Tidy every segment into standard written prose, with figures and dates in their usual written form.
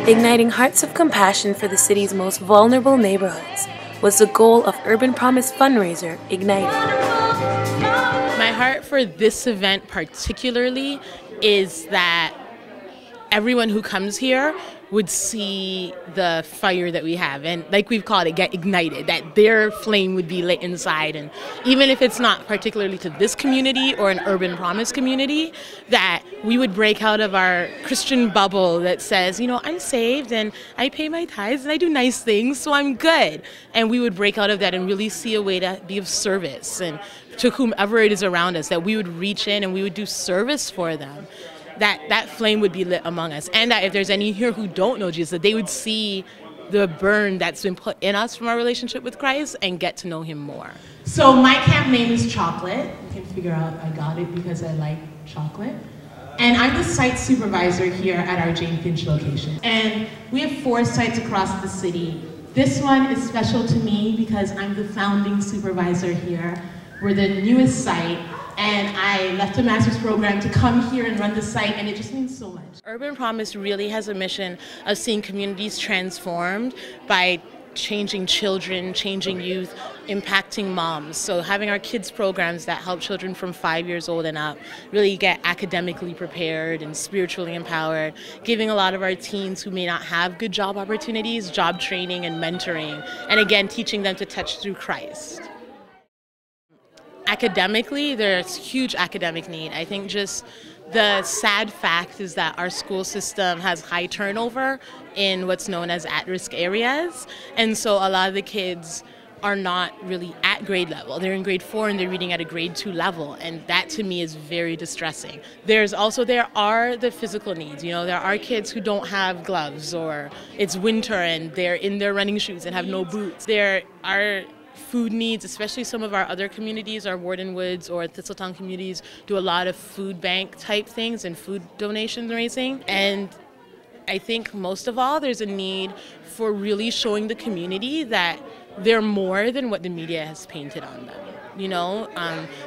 Igniting hearts of compassion for the city's most vulnerable neighborhoods was the goal of Urban Promise fundraiser, Ignited. My heart for this event particularly is that everyone who comes here would see the fire that we have, and like we've called it, get ignited, that their flame would be lit inside. And even if it's not particularly to this community or an Urban Promise community, that we would break out of our Christian bubble that says, you know, I'm saved and I pay my tithes and I do nice things, so I'm good. And we would break out of that and really see a way to be of service and to whomever it is around us, that we would reach in and we would do service for them. That flame would be lit among us, and that if there's any here who don't know Jesus, that they would see the burn that's been put in us from our relationship with Christ and get to know him more. So my camp name is Chocolate. You can figure out I got it because I like chocolate. And I'm the site supervisor here at our Finch location. And we have 4 sites across the city. This one is special to me because I'm the founding supervisor here. We're the newest site. And I left a master's program to come here and run the site, and it just means so much. Urban Promise really has a mission of seeing communities transformed by changing children, changing youth, impacting moms. So having our kids programs that help children from 5 years old and up really get academically prepared and spiritually empowered, giving a lot of our teens who may not have good job opportunities, job training and mentoring, and again, teaching them to touch through Christ. Academically, there's huge academic need. I think just the sad fact is that our school system has high turnover in what's known as at-risk areas. And so a lot of the kids are not really at grade level. They're in grade 4 and they're reading at a grade 2 level. And that to me is very distressing. There are the physical needs. You know, there are kids who don't have gloves, or it's winter and they're in their running shoes and have no boots. There are food needs, especially some of our other communities, our Warden Woods or Thistletown communities do a lot of food bank type things and food donation raising. And I think most of all, there's a need for really showing the community that they're more than what the media has painted on them. You know,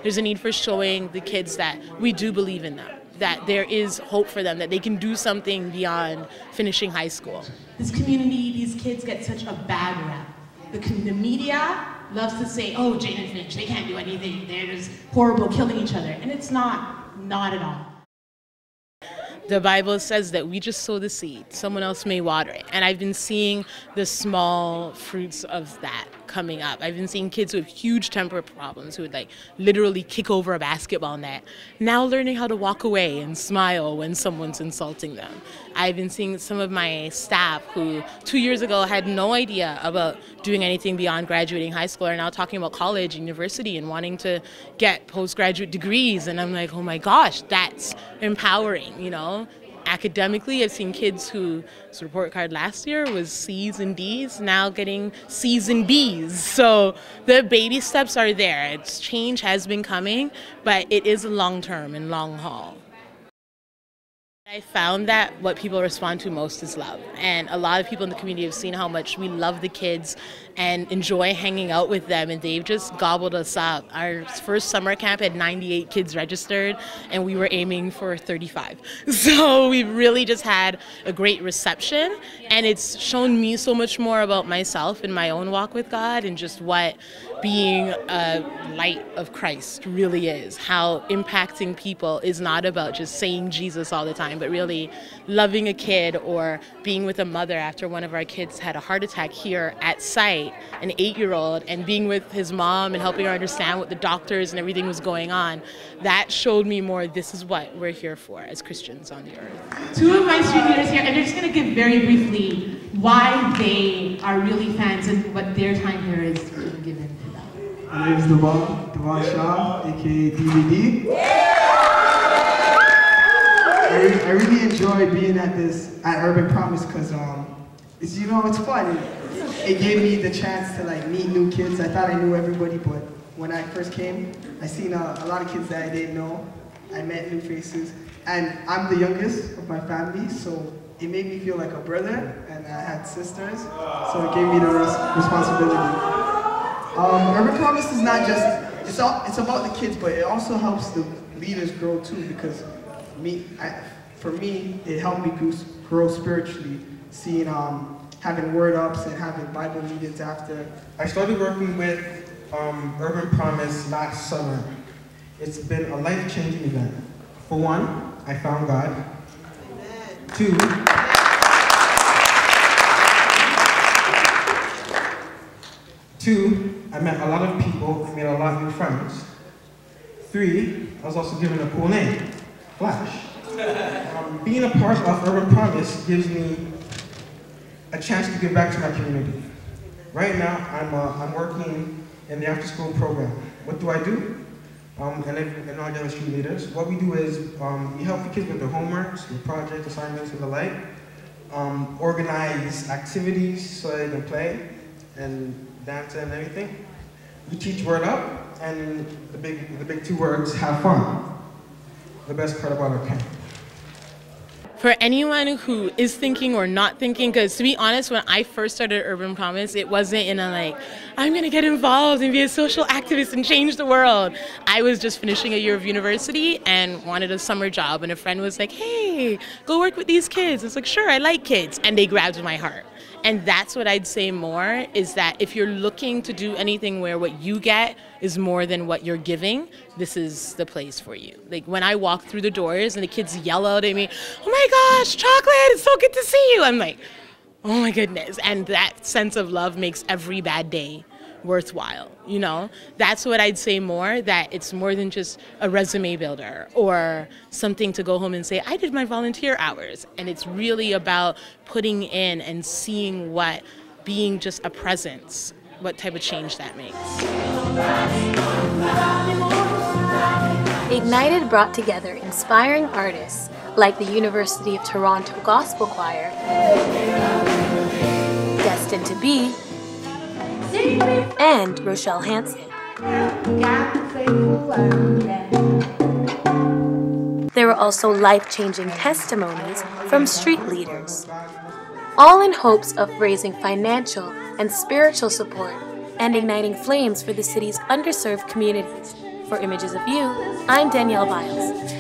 there's a need for showing the kids that we do believe in them, that there is hope for them, that they can do something beyond finishing high school. This community, these kids get such a bad rap. The media loves to say, oh, Jane and Finch, they can't do anything. They're just horrible, killing each other. And it's not at all. The Bible says that we just sow the seed. Someone else may water it. And I've been seeing the small fruits of that coming up. I've been seeing kids with huge temper problems who would like literally kick over a basketball net, now learning how to walk away and smile when someone's insulting them. I've been seeing some of my staff who 2 years ago had no idea about doing anything beyond graduating high school are now talking about college and university and wanting to get postgraduate degrees. And I'm like, oh my gosh, that's empowering, you know? Academically, I've seen kids whose report card last year was C's and D's, now getting C's and B's. So the baby steps are there. Change has been coming, but it is long-term and long haul. I found that what people respond to most is love. And a lot of people in the community have seen how much we love the kids and enjoy hanging out with them, and they've just gobbled us up. Our first summer camp had 98 kids registered, and we were aiming for 35. So we've really just had a great reception, and it's shown me so much more about myself and my own walk with God and just what being a light of Christ really is, how impacting people is not about just saying Jesus all the time, but really loving a kid or being with a mother after one of our kids had a heart attack here at site, an 8-year-old, and being with his mom and helping her understand what the doctors and everything was going on. That showed me more this is what we're here for as Christians on the earth. 2 of my student leaders here, and they're just going to give very briefly why they are really fans and what their time here is being given to them. My name is Devon Shaw, aka DVD. I really enjoy being at Urban Promise because it's, you know, it's fun. It gave me the chance to like meet new kids. I thought I knew everybody, but when I first came, I seen a lot of kids that I didn't know. I met new faces, and I'm the youngest of my family, so it made me feel like a brother, and I had sisters, so it gave me the responsibility. Urban Promise is not just, it's about the kids, but it also helps the leaders grow too, because for me, it helped me grow spiritually, seeing, having word ups and having Bible meetings after. I started working with Urban Promise last summer. It's been a life-changing event. For one, I found God. Two, I met a lot of people, I made a lot of new friends. 3, I was also given a cool name, Flash. Being a part of Urban Promise gives me a chance to give back to my community. Right now, I'm working in the after-school program. What do I do? And all the other street leaders. What we do is we help the kids with their homeworks, their project assignments, and the like. Organize activities so they can play and dance and everything. We teach word up, and the big 2 words, have fun. The best part about our camp. For anyone who is thinking or not thinking, because to be honest, when I first started Urban Promise, it wasn't in a like, I'm going to get involved and be a social activist and change the world. I was just finishing a year of university and wanted a summer job, and a friend was like, hey, go work with these kids. It's like, sure, I like kids. And they grabbed my heart. And that's what I'd say more, is that if you're looking to do anything where what you get is more than what you're giving, this is the place for you. Like when I walk through the doors and the kids yell out at me, oh my gosh, Chocolate, it's so good to see you. I'm like, oh my goodness. And that sense of love makes every bad day worthwhile, you know? That's what I'd say more, that it's more than just a resume builder or something to go home and say, I did my volunteer hours. And it's really about putting in and seeing what being just a presence, what type of change that makes. Ignited brought together inspiring artists like the University of Toronto Gospel Choir, Destined to Be, and Rochelle Hansen. There were also life-changing testimonies from street leaders, all in hopes of raising financial and spiritual support and igniting flames for the city's underserved communities. For Images of You, I'm Danielle Byles.